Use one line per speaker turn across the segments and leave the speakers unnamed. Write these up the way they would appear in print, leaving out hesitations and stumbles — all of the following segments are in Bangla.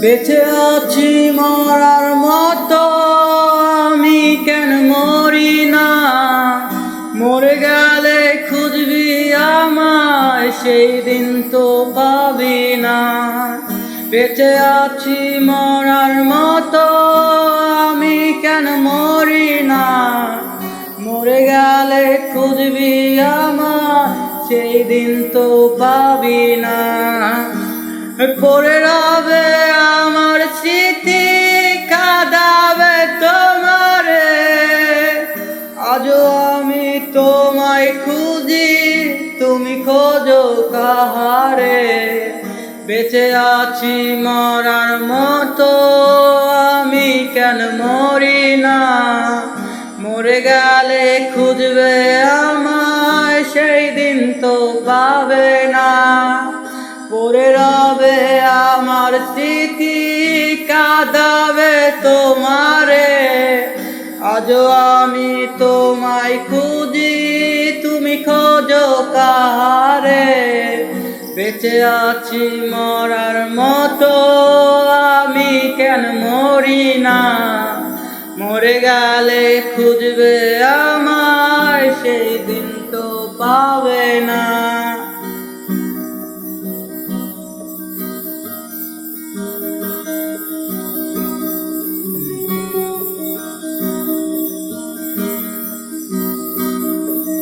বেঁচে আছি মরার মতো, আমি কেন মরি না? মরে গেলে খুঁজবি আমায়, সেই দিন তো পাবি না। বেঁচে আছি মরার মতো, আমি কেন মরি না? মরে গেলে খুঁজবি আমায়, সেই দিন তো পাবি না। পড়ে রবে আমার স্মৃতি, কাঁদাবে তোমারে। আজও আমি তোমায় খুঁজি, তুমি খোঁজো কাহারে? বেঁচে আছি মরার মতো, আমি কেন মরি না? মরে গেলে খুঁজবে আমায়, সেই দিন তো পাবে না। পড়ে রবে আমার স্মৃতি, কাঁদাবে তোমারে। আজও আমি তোমায় খুঁজি, তুমি খোঁজো কাহারে? বেঁচে আছি মরার মতো, আমি কেন মরি না? মরে গেলে খুঁজবে আমায়, সেই দিন তো পাবে না।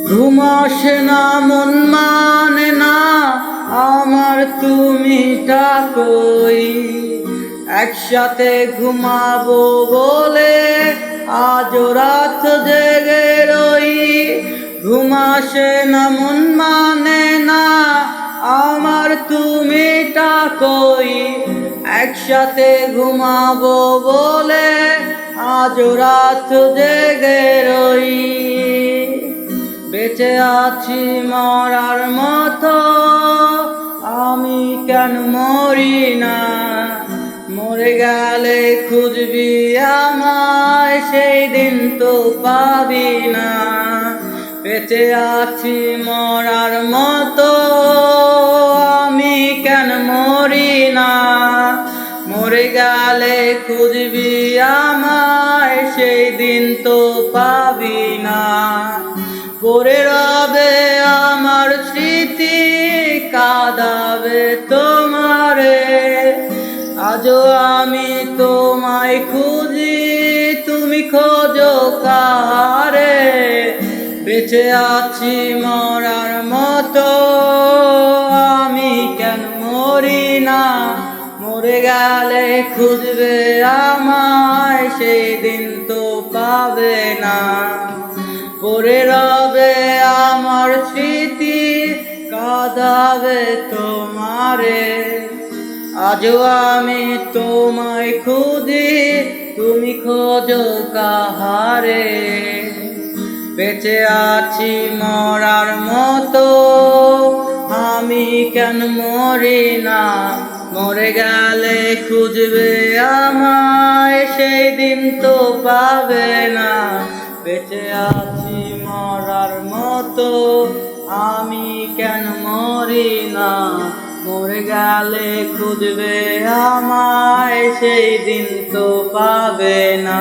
ঘুম আসে না, মন মানে না আমার, তুমি ডাকোই। একসাথে ঘুমাবো বলে আজও রাত জেগে রই। ঘুম আসে না, মন মানে না আমার, তুমি ডাকোই। একসাথে ঘুমাবো বলে আজও রাত জেগে রই। বেঁচে আছি মরার মতো, আমি কেন মরি না? মরে গেলে খুঁজবি আমায়, সেই দিন তো পাবি না। বেঁচে আছি মরার মতো, আমি কেন মরি না? মরে গেলে খুঁজবি আমায়, সেই দিন তো পাবি না। পড়ে রবে আমার স্মৃতি, কাঁদাবে তোমারে। আজও আমি তোমায় খুঁজি, তুমি খোঁজো কাহারে? বেঁচে আছি মরার মতো, আমি কেন মরি না? মরে গেলে খুঁজবে আমায়, সেই দিন তো পাবে না। পড়ে রবে আমার স্মৃতি, কাঁদাবে তোমারে। আজও আমি তোমায় খুঁজি, তুমি খোঁজো কাহারে? বেঁচে আছি মরার মতো, আমি কেন মরি না? মরে গেলে খুঁজবে আমায়, সেই দিন তো পাবে না। বেঁচে আছি মরার মতো, আমি কেন মরি না? মরে গেলে খুঁজবে আমায়, সেই দিন তো পাবে না।